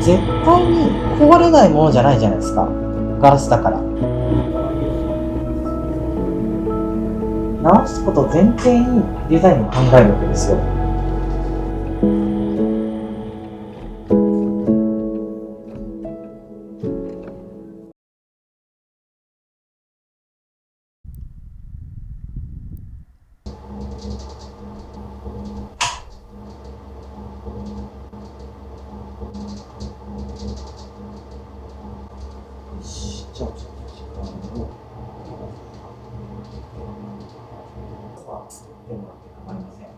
絶対に壊れないものじゃないじゃないですか。ガラスだから。直すこと前提にデザインを考えるわけですよ。じゃあちょっと時間を作ってもらって構いません。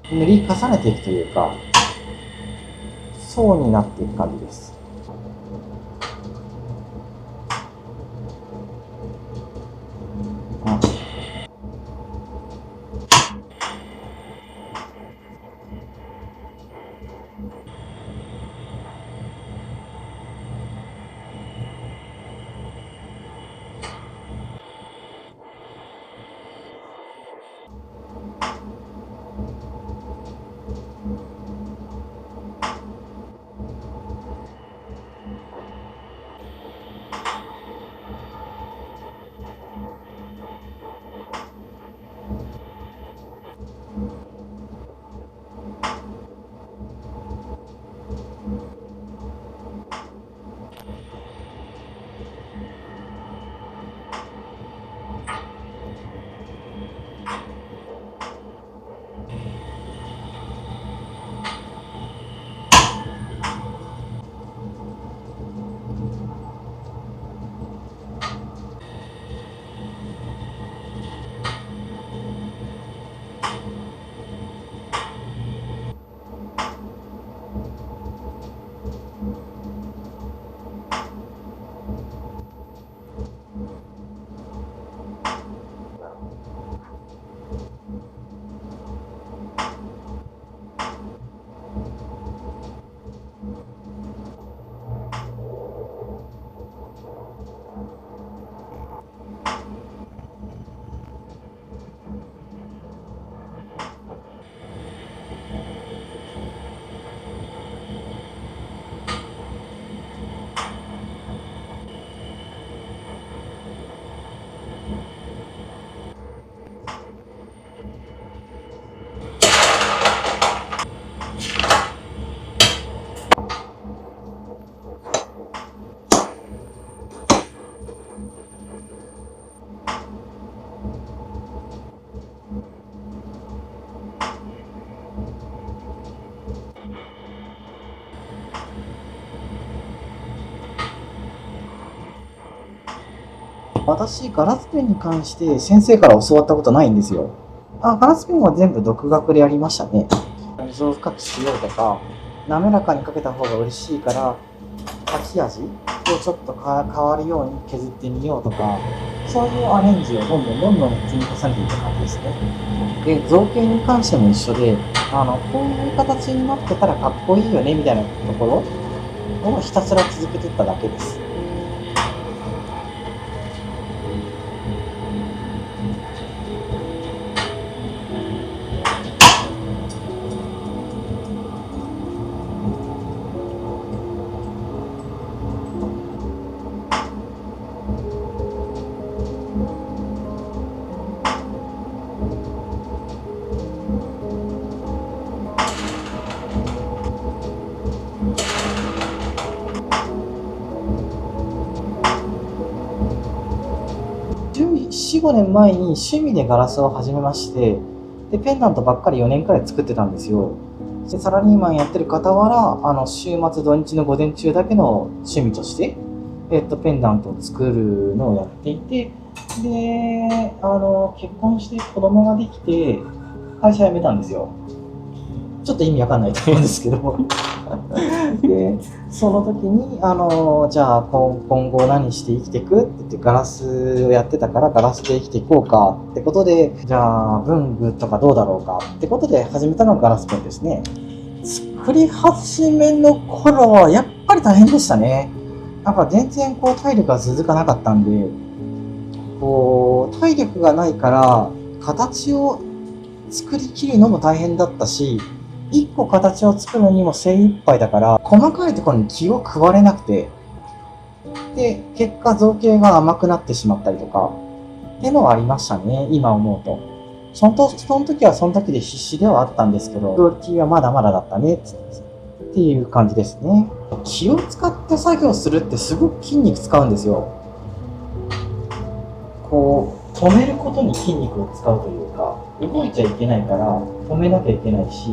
塗り重ねていくというか、層になっていく感じです。私、ガラスペンに関して先生から教わったことないんですよ。ガラスペンは全部独学でやりましたね。水を深くしようとか、滑らかにかけた方が嬉しいから、書き味をちょっと変わるように削ってみようとか、そういうアレンジをどんどん積み重ねていった感じですね。で、造形に関しても一緒で、こういう形になってたらかっこいいよねみたいなところをひたすら続けていっただけです。14、5年前に趣味でガラスを始めまして、で、ペンダントばっかり4年くらい作ってたんですよ。で、サラリーマンやってる傍ら、週末土日の午前中だけの趣味として、ペンダントを作るのをやっていて、で、結婚して子供ができて、会社辞めたんですよ。ちょっと意味わかんないと思うんですけど。で、その時に、じゃあ今後何して生きていくって言って、ガラスをやってたからガラスで生きていこうかってことで、じゃあ文具とかどうだろうかってことで始めたのがガラスペンですね。作り始めの頃はやっぱり大変でしたね。なんか全然体力が続かなかったんで、体力がないから形を作りきるのも大変だったし、一個形を作るのにも精一杯だから、細かいところに気を配れなくて、で、結果造形が甘くなってしまったりとか、っていうのはありましたね、今思うと。その時はその時で必死ではあったんですけど、クオリティはまだまだだったね、っていう感じですね。気を使って作業するってすごく筋肉使うんですよ。止めることに筋肉を使うというか、動いちゃいけないから止めなきゃいけないし、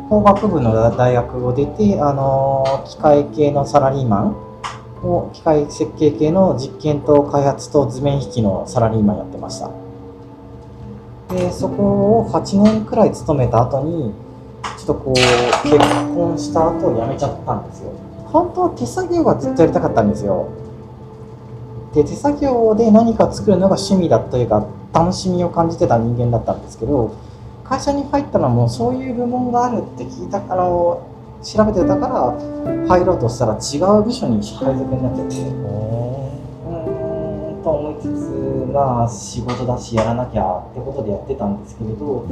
工学部の大学を出て、機械系のサラリーマンを、機械設計系の実験と開発と図面引きのサラリーマンやってました。で、そこを8年くらい勤めた後に、ちょっと結婚した後辞めちゃったんですよ。本当は手作業がずっとやりたかったんですよ。で、手作業で何か作るのが趣味だというか、楽しみを感じてた人間だったんですけど、会社に入ったのもそういう部門があるって聞いたから調べてたから入ろうとしたら違う部署に配属になってて、と思いつつ、仕事だしやらなきゃってことでやってたんですけれど、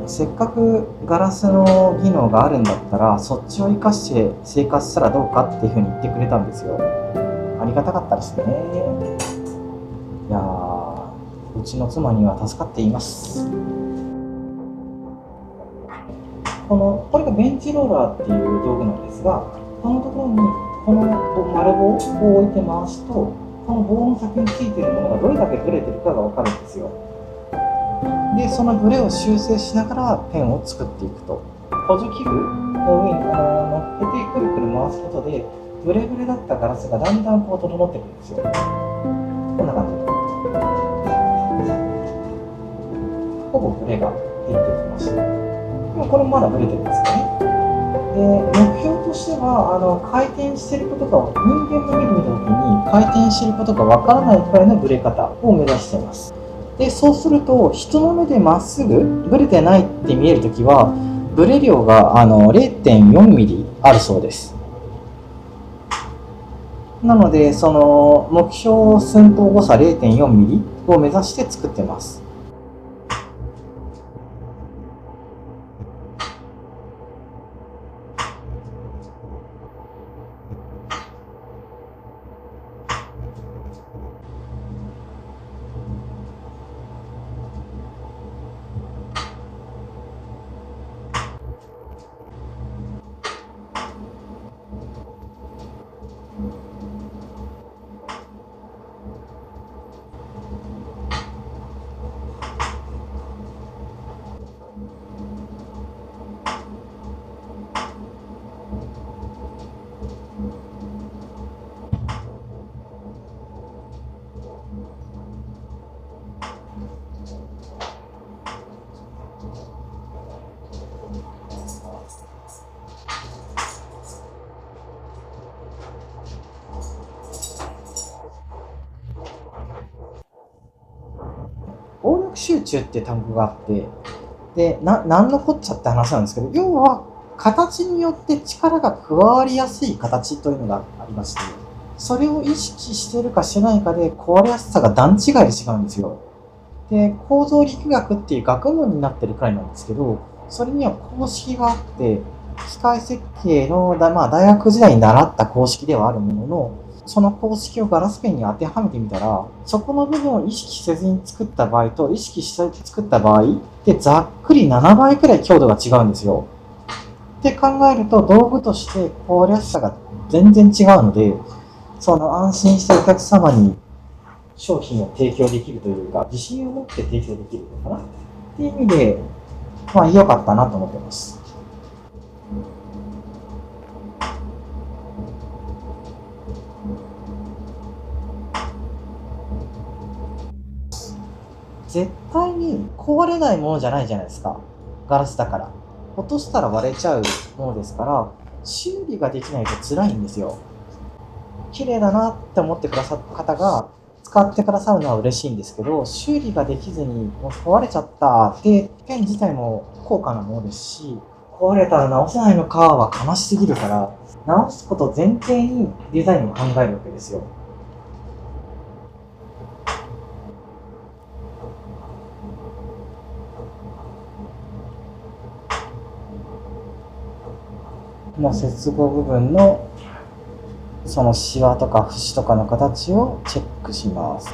せっかくガラスの技能があるんだったらそっちを生かして生活したらどうかっていうふうに言ってくれたんですよ。ありがたかったですね。いやー、うちの妻には助かっています。これがベンチローラーっていう道具なんですが、このところにこの丸棒を置いて回すと、この棒の先についているものがどれだけブレてるかが分かるんですよ。で、そのブレを修正しながらペンを作っていくと。補助器具の上に乗っけてくるくる回すことで、ブレブレだったガラスがだんだん整ってくるんですよ。こんな感じで。ほぼブレが減ってきました。でもこれもまだブレてるんですよね。で、目標としては回転してることが、人間の目で見た時に回転してることがわからないくらいのブレ方を目指しています。で、そうすると人の目でまっすぐブレてないって見えるときはブレ量が0.4 ミリあるそうです。なのでその目標寸法誤差 0.4 ミリを目指して作ってます。力集中っていう単語があって、で、なんのこっちゃって話なんですけど、要は、形によって力が加わりやすい形というのがありまして、それを意識しているかしてないかで壊れやすさが段違いで違うんですよ。で、構造力学っていう学問になってるくらいなんですけど、それには公式があって、機械設計の大学時代に習った公式ではあるものの、その公式をガラスペンに当てはめてみたら、そこの部分を意識せずに作った場合と意識して作った場合でざっくり7倍くらい強度が違うんですよ。って考えると道具として壊れやすさが全然違うので、その安心してお客様に商品を提供できるというか、自信を持って提供できるのかなっていう意味で、良かったなと思ってます。絶対に壊れないものじゃないじゃないですか。ガラスだから。落としたら割れちゃうものですから、修理ができないと辛いんですよ。綺麗だなって思ってくださった方が使ってくださるのは嬉しいんですけど、修理ができずにもう壊れちゃったってペン自体も高価なものですし、壊れたら直せないのかは悲しすぎるから、直すこと前提にデザインを考えるわけですよ。もう接合部分のそのシワとか節とかの形をチェックします。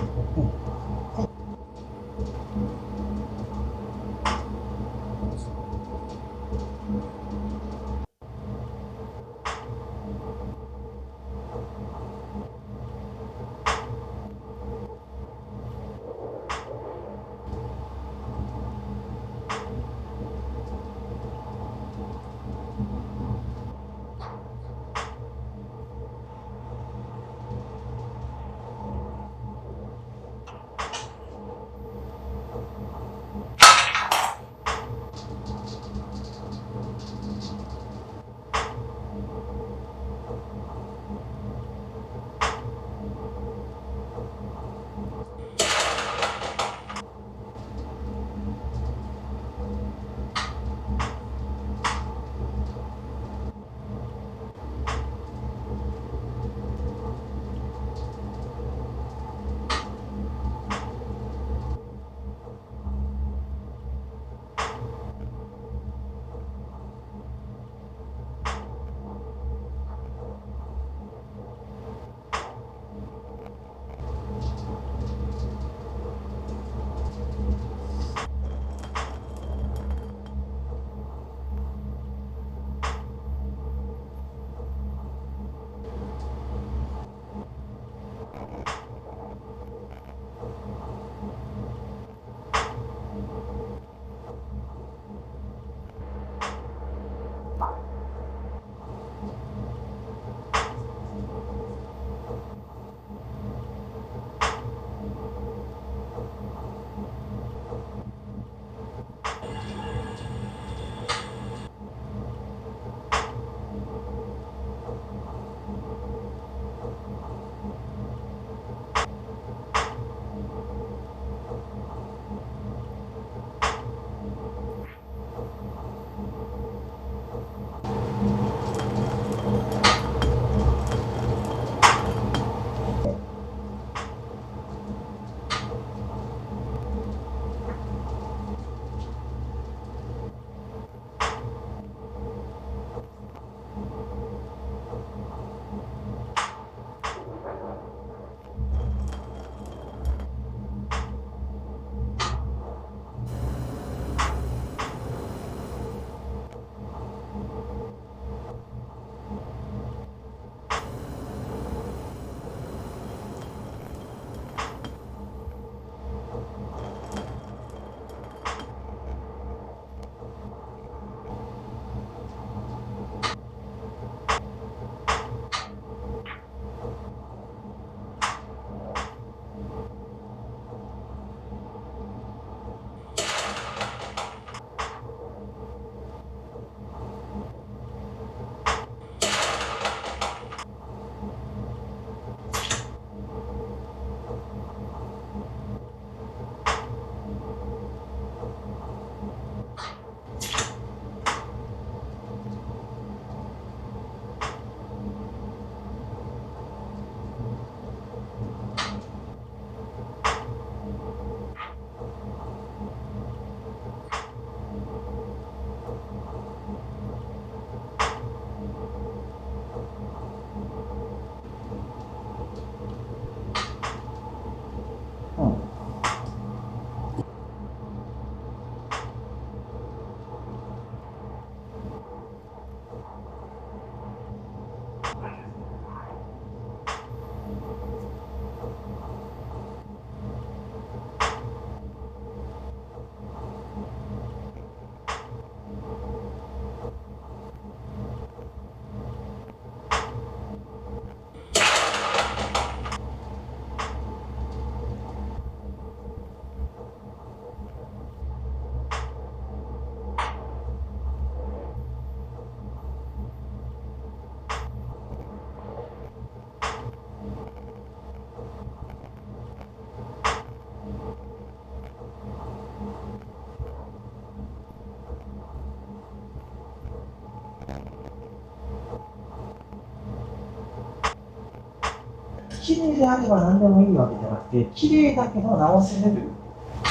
綺麗であれば何でもいいわけじゃなくて、綺麗だけど直せれる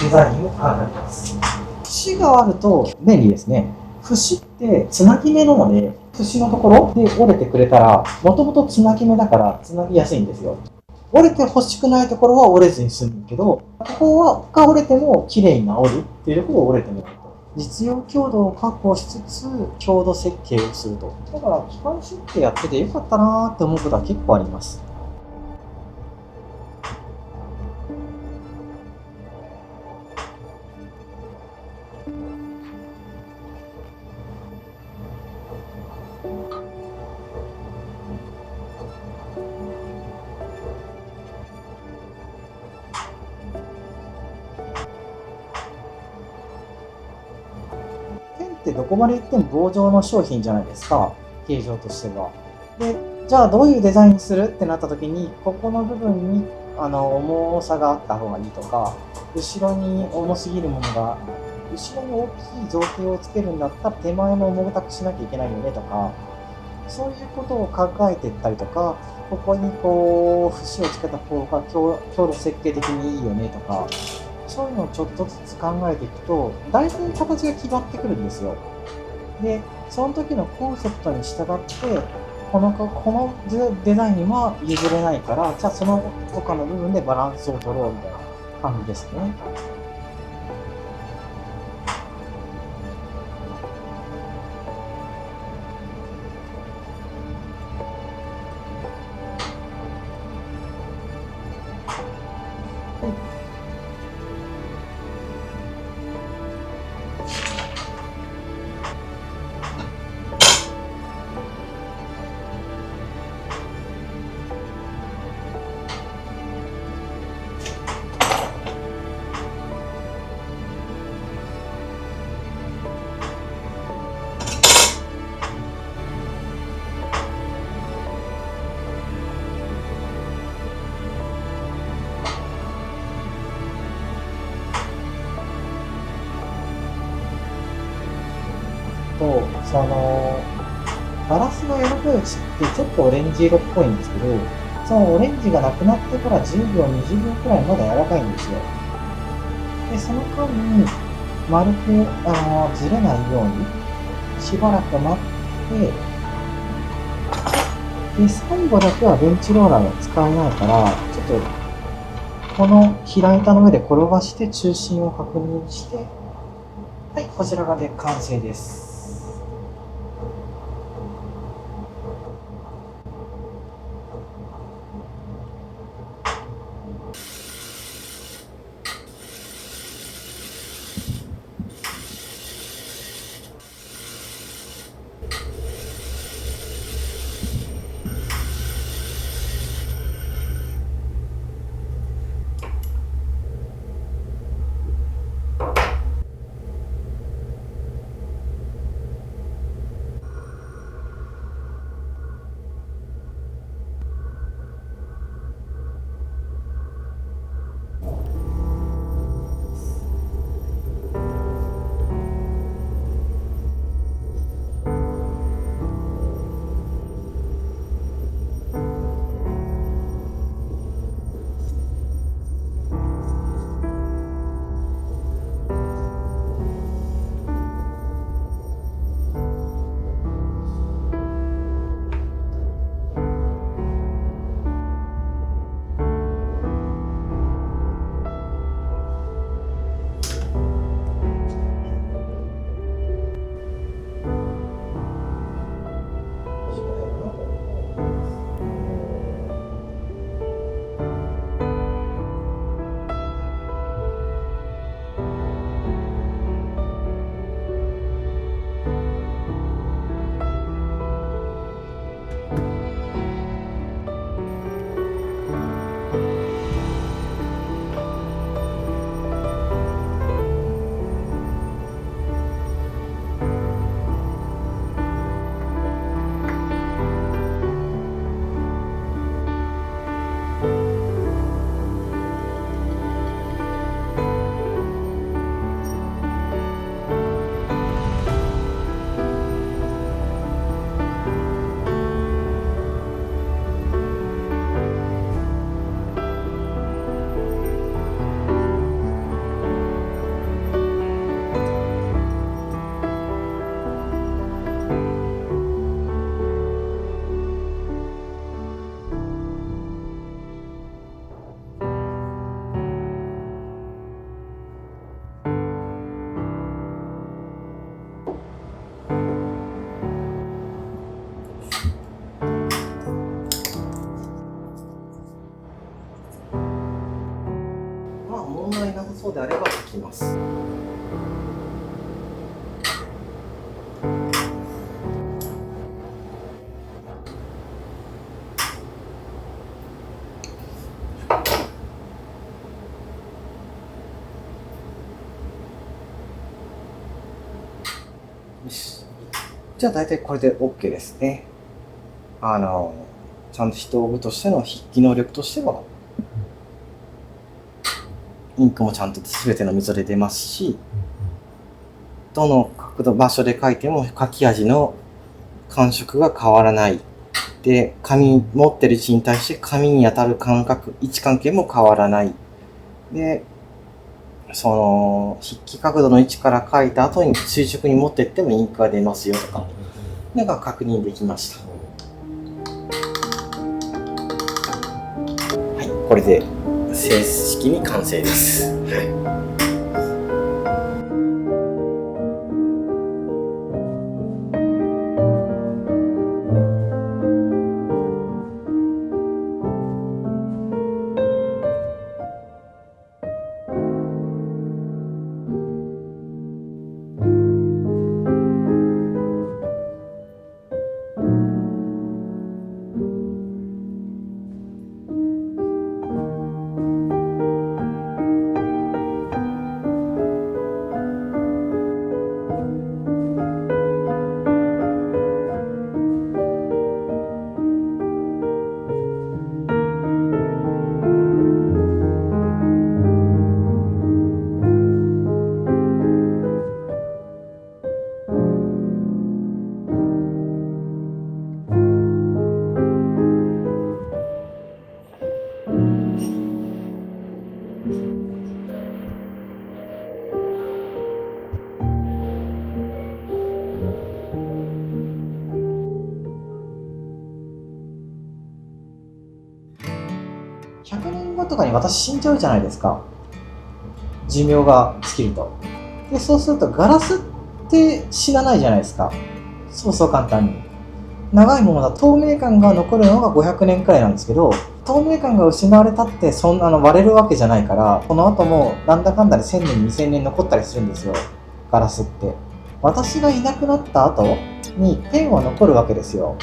デザインを考えてます。節があると便利ですね。節ってつなぎ目なので、節のところで折れてくれたら、もともとつなぎ目だからつなぎやすいんですよ。折れて欲しくないところは折れずに済むけど、ここが折れても綺麗に直るっていうところを折れてもらうと。実用強度を確保しつつ、強度設計をすると。だから、機械設計やっててよかったなーって思うことは結構あります。ペンってどこまで行っても棒状の商品じゃないですか、形状としては。で、じゃあどういうデザインにするってなった時に、ここの部分に重さがあった方がいいとか、後ろに重すぎるものが、後ろに大きい造形をつけるんだったら手前も重たくしなきゃいけないよねとか、そういうことを考えていったりとか、ここにこう節をつけた方が強度設計的にいいよねとか、そういうのをちょっとずつ考えていくと、大体形が決まってくるんですよ。で、その時のコンセプトに従って、このデザインは譲れないから、じゃあその他の部分でバランスを取ろうみたいな感じですね。と、ガラスの色ブーチってちょっとオレンジ色っぽいんですけど、そのオレンジがなくなってから10秒、20秒くらいまだ柔らかいんですよ。で、その間に丸く、ずれないようにしばらく待って、で、最後だけはベンチローラーが使えないから、ちょっとこの平板の上で転がして中心を確認して、はい、こちらがで完成です。きます。よし。じゃあ大体これで OK ですね。ちゃんと人具としての筆記能力としては、インクもちゃんと全ての溝で出ますし、どの角度、場所で書いても書き味の感触が変わらない。で、紙持ってる位置に対して紙に当たる感覚、位置関係も変わらない。で、その筆記角度の位置から書いた後に垂直に持ってってもインクが出ますよとか、のが確認できました。はい、これで正式に完成です。100年後とかに私死んじゃうじゃないですか。寿命が尽きると。で、そうするとガラスって死なないじゃないですか。そう簡単に。長いものだと透明感が残るのが500年くらいなんですけど、透明感が失われたってそんな割れるわけじゃないから、この後もなんだかんだで1000年2000年残ったりするんですよ、ガラスって。私がいなくなった後にペンは残るわけですよ。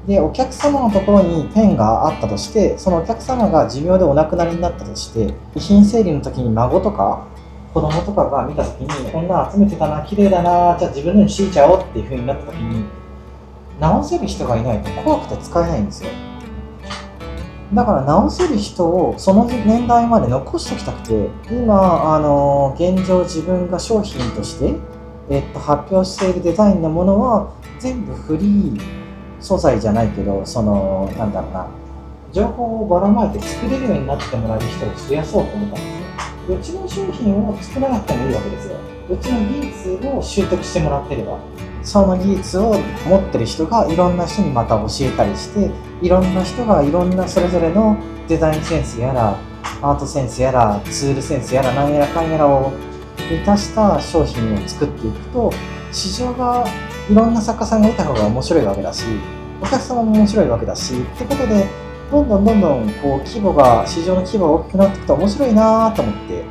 で、お客様のところにペンがあったとして、そのお客様が寿命でお亡くなりになったとして、遺品整理の時に孫とか子供とかが見た時に、こんな集めてたな、綺麗だな、じゃあ自分のに敷いちゃおうっていう風になった時に、直せる人がいないと怖くて使えないんですよ。だから直せる人をその年代まで残しておきたくて、今現状自分が商品として、発表しているデザインのものは全部フリー素材じゃないけど、なんだろうな、情報をばらまいて作れるようになってもらえる人を増やそうと思ったんですよ。うちの商品を作らなくてもいいわけですよ。うちの技術を習得してもらってれば、その技術を持ってる人がいろんな人にまた教えたりして、いろんな人がいろんなそれぞれのデザインセンスやらアートセンスやらツールセンスやらなんやらかんやらを満たした商品を作っていくと、市場がいろんな作家さんがいた方が面白いわけだし、お客様も面白いわけだしってことで、どんどんこう市場の規模が大きくなっていくと面白いなと思って